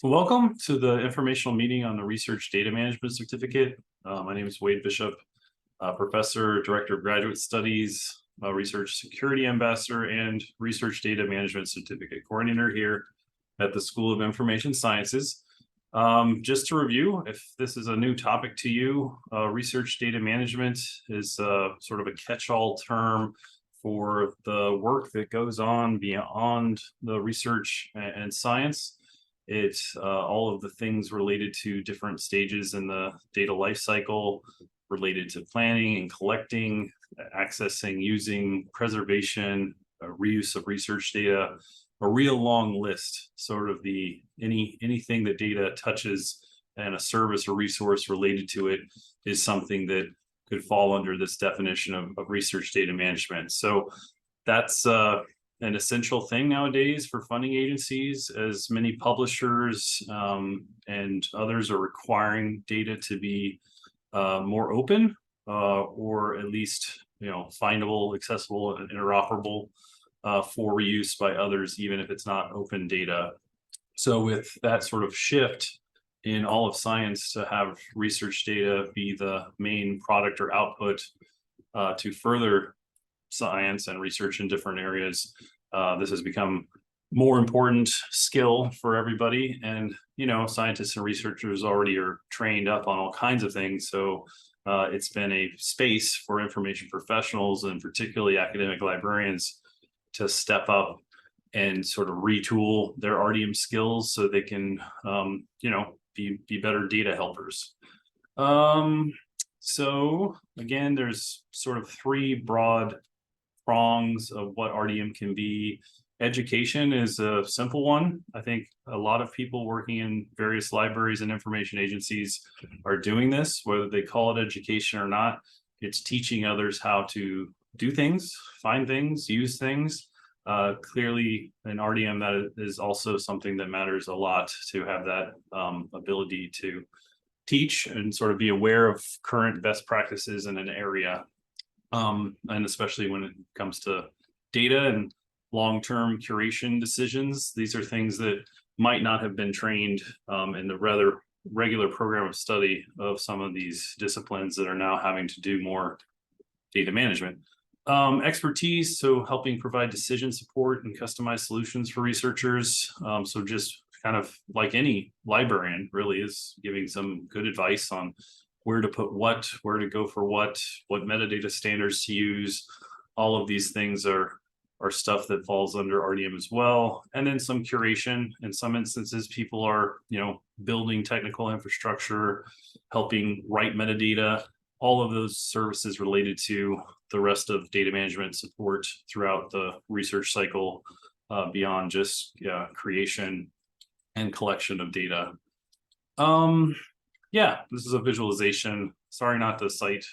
Welcome to the informational meeting on the Research Data Management Certificate. My name is Wade Bishop, Professor, Director of Graduate Studies, Research Security Ambassador, and Research Data Management Certificate Coordinator here at the School of Information Sciences. Just to review, if this is a new topic to you, research data management is sort of a catch-all term for the work that goes on beyond the research and science. It's all of the things related to different stages in the data lifecycle, related to planning and collecting, accessing, using, preservation, reuse of research data, a real long list, sort of the anything that data touches and a service or resource related to it is something that could fall under this definition of research data management. So that's an essential thing nowadays for funding agencies, as many publishers and others are requiring data to be more open or at least findable, accessible, and interoperable for reuse by others, even if it's not open data. So with that sort of shift in all of science to have research data be the main product or output to further science and research in different areas, this has become more important skill for everybody. And scientists and researchers already are trained up on all kinds of things, so it's been a space for information professionals and particularly academic librarians to step up and sort of retool their RDM skills so they can be better data helpers. So again, there's sort of three broad prongs of what RDM can be. Education is a simple one. I think a lot of people working in various libraries and information agencies are doing this, whether they call it education or not. It's teaching others how to do things, find things, use things. Clearly, in RDM, that is also something that matters a lot, to have that ability to teach and sort of be aware of current best practices in an area. And especially when it comes to data and long-term curation decisions, these are things that might not have been trained in the rather regular program of study of some of these disciplines that are now having to do more data management. Expertise, so helping provide decision support and customized solutions for researchers. So just kind of like any librarian really is giving some good advice on where to put what, where to go for what metadata standards to use. All of these things are stuff that falls under RDM as well. And then some curation. In some instances, people are, building technical infrastructure, helping write metadata, all of those services related to the rest of data management support throughout the research cycle, beyond just creation and collection of data. Yeah, this is a visualization. Sorry, not to cite.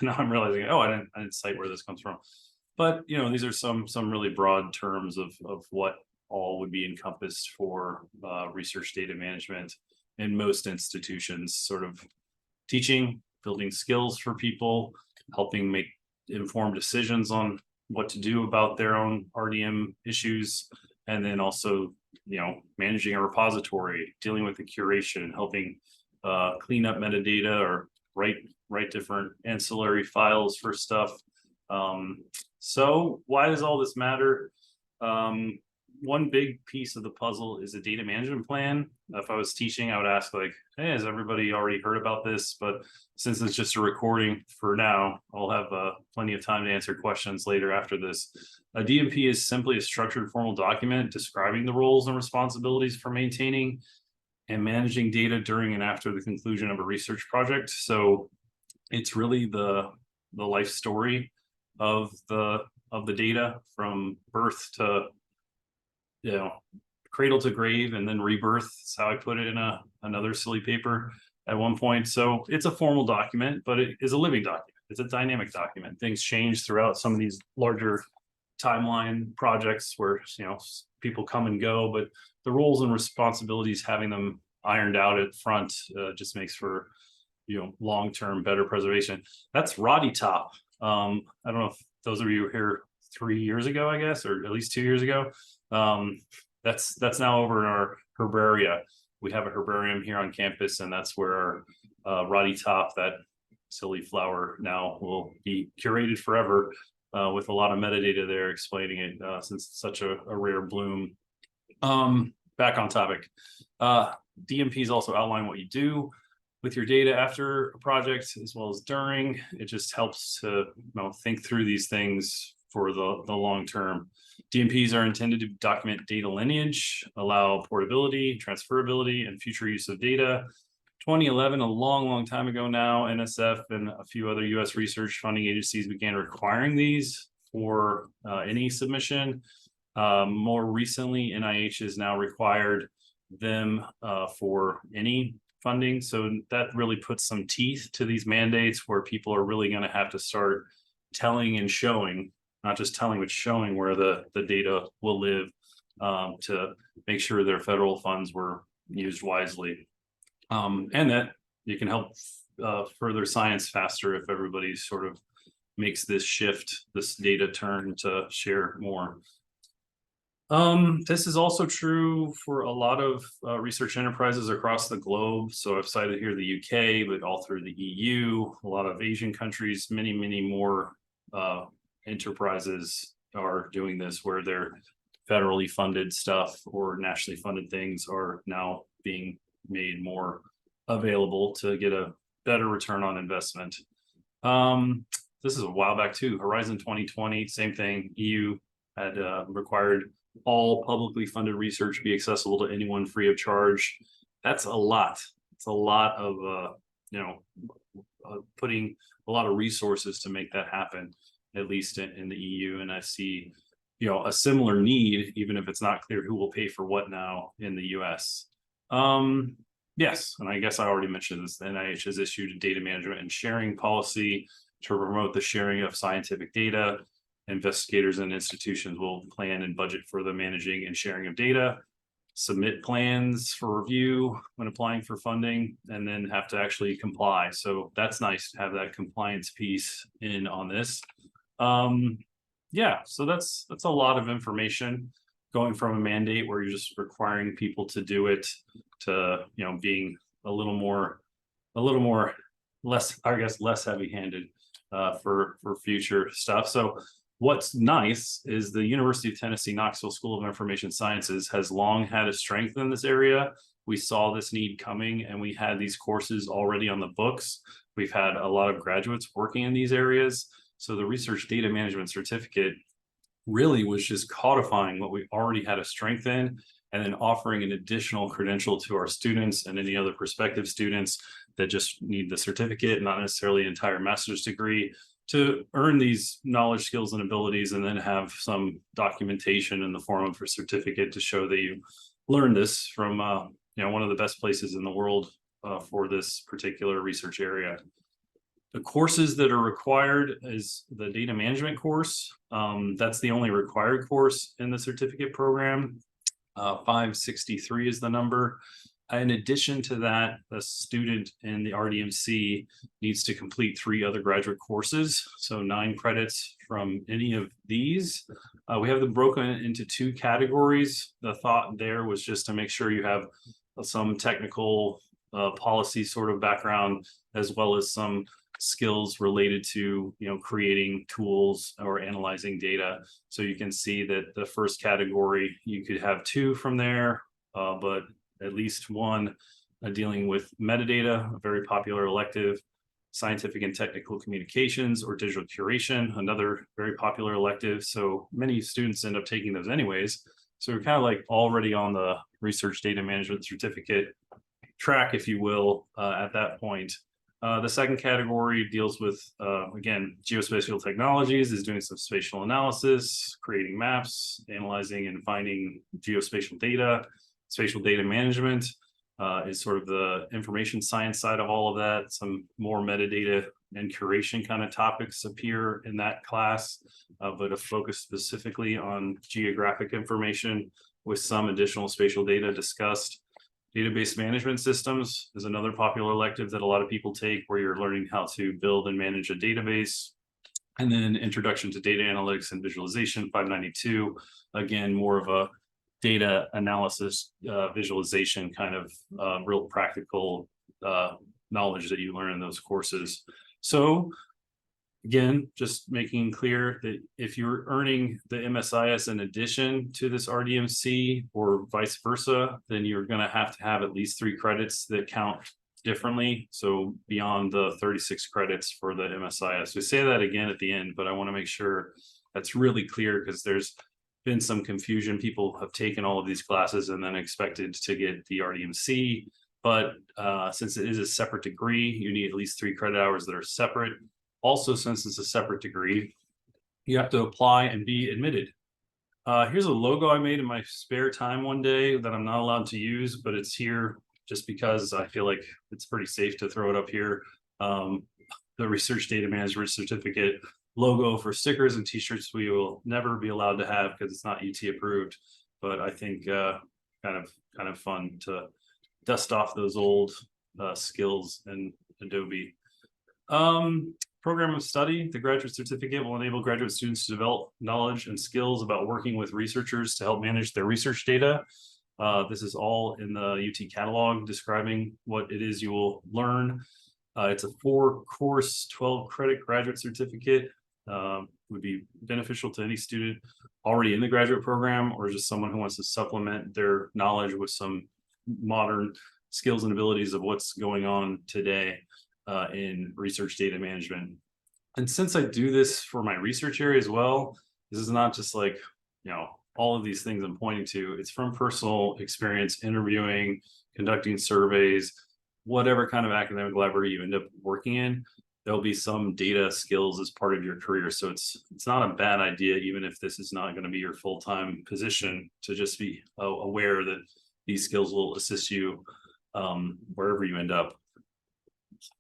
Now I'm realizing, I didn't cite where this comes from. But these are some really broad terms of what all would be encompassed for research data management in most institutions. Sort of teaching, building skills for people, helping make informed decisions on what to do about their own RDM issues, and then also managing a repository, dealing with the curation, helping clean up metadata or write different ancillary files for stuff. So why does all this matter? One big piece of the puzzle is a data management plan. If I was teaching, I would ask like, hey, has everybody already heard about this? But since it's just a recording for now, I'll have plenty of time to answer questions later after this. A DMP is simply a structured formal document describing the roles and responsibilities for maintaining and managing data during and after the conclusion of a research project. So it's really the life story of the data, from birth to cradle to grave, and then rebirth. That's how I put it in another silly paper at one point. So it's a formal document, but it is a living document. It's a dynamic document. Things change throughout some of these larger timeline projects where people come and go, but the roles and responsibilities, having them ironed out at front, just makes for long-term better preservation. That's Roddy Top. I don't know if those of you were here 3 years ago, I guess, or at least 2 years ago. That's now over in our herbaria. we have a herbarium here on campus, and that's where our Roddy Top, that silly flower, now will be curated forever with a lot of metadata there explaining it since it's such a rare bloom. Back on topic. DMPs also outline what you do with your data after a project as well as during. It just helps to think through these things for the long term. DMPs are intended to document data lineage, allow portability, transferability, and future use of data. 2011, a long time ago now, NSF and a few other US research funding agencies began requiring these for any submission. More recently, NIH has now required them for any funding. So that really puts some teeth to these mandates where people are really going to have to start telling and showing, not just telling, but showing where the data will live to make sure their federal funds were used wisely. And that you can help further science faster if everybody sort of makes this shift, this data turn to share more. This is also true for a lot of research enterprises across the globe. So I've cited here the UK, but all through the EU, a lot of Asian countries, many more enterprises are doing this, where their federally funded stuff or nationally funded things are now being made more available to get a better return on investment. This is a while back too. Horizon 2020, same thing. EU had required all publicly funded research be accessible to anyone free of charge. That's a lot. It's a lot of putting a lot of resources to make that happen, at least in the EU. And I see a similar need, even if it's not clear who will pay for what now in the US. Yes, and I guess I already mentioned this. The NIH has issued a data management and sharing policy to promote the sharing of scientific data. Investigators and institutions will plan and budget for the managing and sharing of data, submit plans for review when applying for funding, and then have to actually comply. So that's nice to have that compliance piece in on this. Yeah, so that's a lot of information going from a mandate where you're just requiring people to do it to being a little more less heavy-handed for future stuff. So what's nice is the University of Tennessee Knoxville School of Information Sciences has long had a strength in this area. We saw this need coming, and we had these courses already on the books. We've had a lot of graduates working in these areas. So the research data management certificate really was just codifying what we already had a strength in, and then offering an additional credential to our students and any other prospective students that just need the certificate, not necessarily an entire master's degree, to earn these knowledge, skills, and abilities, and then have some documentation in the form of a certificate to show that you learned this from one of the best places in the world for this particular research area. The courses that are required is the data management course. That's the only required course in the certificate program. 563 is the number. In addition to that, a student in the RDMC needs to complete 3 other graduate courses, so 9 credits from any of these. We have them broken into 2 categories. The thought there was just to make sure you have some technical policy sort of background, as well as some skills related to creating tools or analyzing data. So you can see that the first category, you could have 2 from there, but at least 1 dealing with metadata, a very popular elective, scientific and technical communications, or digital curation, another very popular elective. So many students end up taking those anyways. So we're kind of like already on the research data management certificate track, if you will, at that point. The second category deals with, again, geospatial technologies, is doing some spatial analysis, creating maps, analyzing and finding geospatial data. Spatial data management is sort of the information science side of all of that. Some more metadata and curation kind of topics appear in that class, but a focus specifically on geographic information with some additional spatial data discussed. Database management systems is another popular elective that a lot of people take, where you're learning how to build and manage a database. And then introduction to data analytics and visualization, 592, again, more of a data analysis, visualization kind of real practical knowledge that you learn in those courses. So again, just making clear that if you're earning the MSIS in addition to this RDMC or vice versa, then you're going to have at least 3 credits that count differently. So beyond the 36 credits for the MSIS. We say that again at the end, but I want to make sure that's really clear because there's been some confusion. People have taken all of these classes and then expected to get the RDMC. But since it is a separate degree, you need at least 3 credit hours that are separate. Also, since it's a separate degree, you have to apply and be admitted. Here's a logo I made in my spare time one day that I'm not allowed to use, but it's here just because I feel like it's pretty safe to throw it up here. The Research Data Management Certificate logo for stickers and t-shirts we will never be allowed to have because it's not UT approved, but I think kind of fun to dust off those old skills in Adobe. Program of study. The graduate certificate will enable graduate students to develop knowledge and skills about working with researchers to help manage their research data. This is all in the UT catalog describing what it is you will learn. It's a 4-course, 12-credit graduate certificate. Would be beneficial to any student already in the graduate program or just someone who wants to supplement their knowledge with some modern skills and abilities of what's going on today in research data management. And since I do this for my research area as well, this is not just like, all of these things I'm pointing to. It's from personal experience, interviewing, conducting surveys, whatever kind of academic library you end up working in, there'll be some data skills as part of your career. So it's not a bad idea, even if this is not going to be your full-time position, to just be aware that these skills will assist you wherever you end up.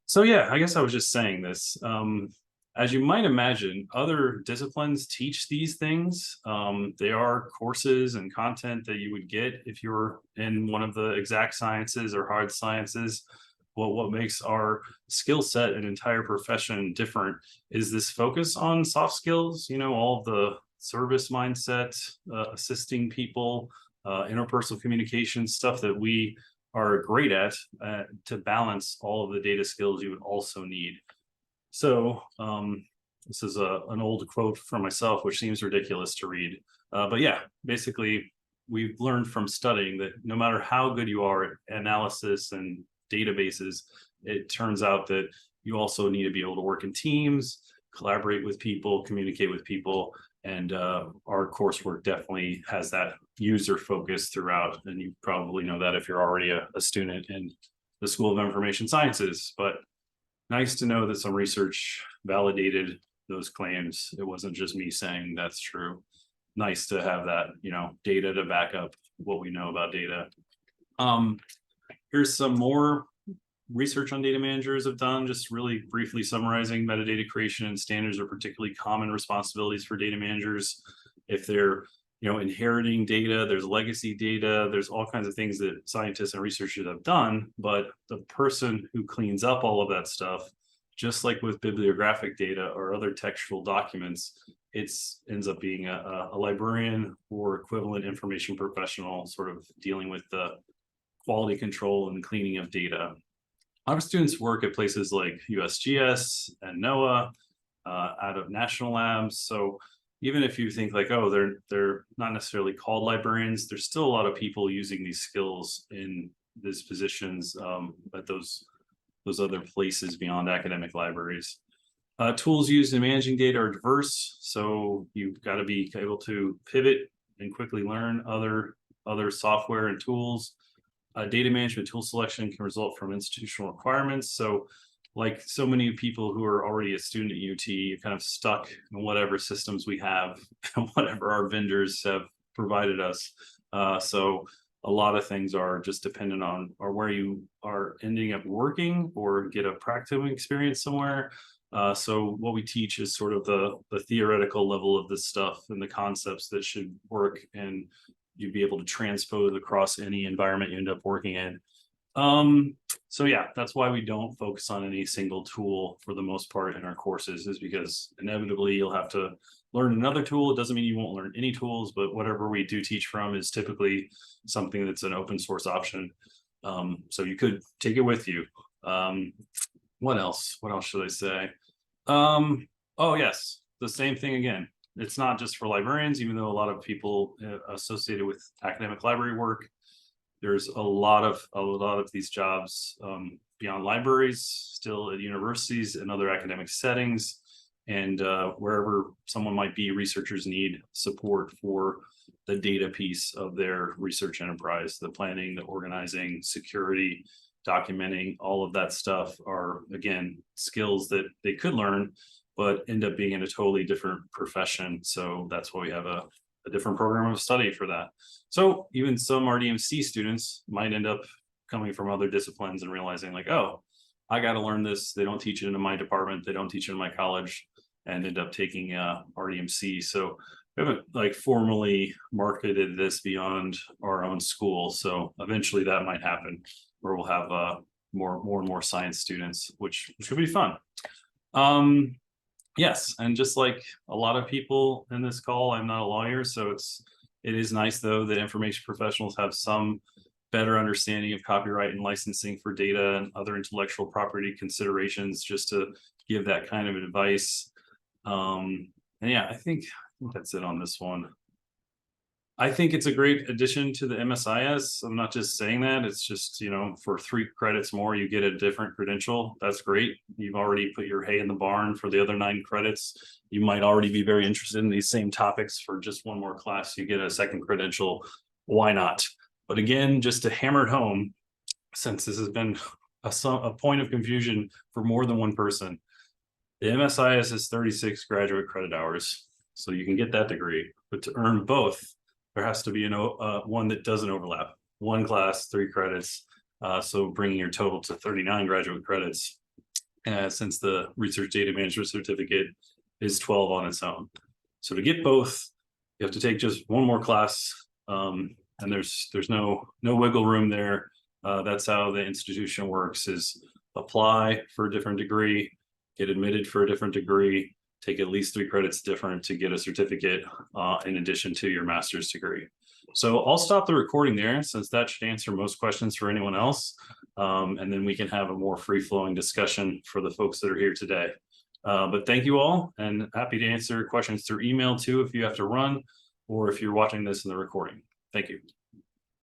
So yeah, I guess I was just saying this. As you might imagine, other disciplines teach these things. They are courses and content that you would get if you're in one of the exact sciences or hard sciences. Well, what makes our skill set and entire profession different is this focus on soft skills, all of the service mindset, assisting people, interpersonal communication, stuff that we are great at to balance all of the data skills you would also need. So this is an old quote from myself, which seems ridiculous to read. But yeah, basically, we've learned from studying that no matter how good you are at analysis and databases, it turns out that you also need to be able to work in teams, collaborate with people, communicate with people. And our coursework definitely has that user focus throughout. And you probably know that if you're already a student in the School of Information Sciences. But nice to know that some research validated those claims. It wasn't just me saying that's true. Nice to have that, data to back up what we know about data. Here's some more research on data managers have done, just really briefly summarizing metadata creation and standards are particularly common responsibilities for data managers. If they're, inheriting data, there's legacy data, there's all kinds of things that scientists and researchers have done, but the person who cleans up all of that stuff, just like with bibliographic data or other textual documents, it ends up being a librarian or equivalent information professional sort of dealing with the quality control and cleaning of data. Our students work at places like USGS and NOAA, out of national labs. So even if you think like, oh, they're not necessarily called librarians, there's still a lot of people using these skills in these positions at those other places beyond academic libraries. Tools used in managing data are diverse, so you've got to be able to pivot and quickly learn other software and tools. Data management tool selection can result from institutional requirements. So like so many people who are already a student at UT, you're kind of stuck in whatever systems we have and whatever our vendors have provided us. So a lot of things are just dependent on or where you are ending up working or get a practical experience somewhere. So what we teach is sort of the theoretical level of this stuff and the concepts that should work and you'd be able to transpose across any environment you end up working in. So yeah, that's why we don't focus on any single tool for the most part in our courses, is because inevitably you'll have to learn another tool. It doesn't mean you won't learn any tools, but whatever we do teach from is typically something that's an open source option. So you could take it with you. What else? What else should I say? Oh yes, the same thing again. It's not just for librarians, even though a lot of people associated with academic library work. There's a lot of these jobs beyond libraries, still at universities and other academic settings, and wherever someone might be, researchers need support for the data piece of their research enterprise. The planning, the organizing, security, documenting, all of that stuff are, again, skills that they could learn, but end up being in a totally different profession. So that's why we have a different program of study for that. So even some RDMC students might end up coming from other disciplines and realizing like, oh, I got to learn this. They don't teach it in my department. They don't teach it in my college, and end up taking RDMC. So we haven't like formally marketed this beyond our own school. So eventually that might happen, where we'll have more and more science students, which should be fun. Yes, and just like a lot of people in this call, I'm not a lawyer, so it is nice though that information professionals have some better understanding of copyright and licensing for data and other intellectual property considerations, just to give that kind of advice. And yeah, I think that's it on this one. I think it's a great addition to the MSIS. I'm not just saying that. It's just, for 3 credits more, you get a different credential. That's great. You've already put your hay in the barn for the other 9 credits. You might already be very interested in these same topics. For just 1 more class, you get a second credential. Why not? But again, just to hammer it home, since this has been a point of confusion for more than one person, the MSIS is 36 graduate credit hours. So you can get that degree, but to earn both, there has to be one that doesn't overlap. 1 class, 3 credits. So bringing your total to 39 graduate credits, since the research data management certificate is 12 on its own. So to get both, you have to take just 1 more class, and there's no wiggle room there. That's how the institution works: is apply for a different degree, get admitted for a different degree, take at least 3 credits different to get a certificate in addition to your master's degree. So I'll stop the recording there, since that should answer most questions for anyone else. And then we can have a more free-flowing discussion for the folks that are here today. But thank you all, and happy to answer questions through email too if you have to run, or if you're watching this in the recording. Thank you.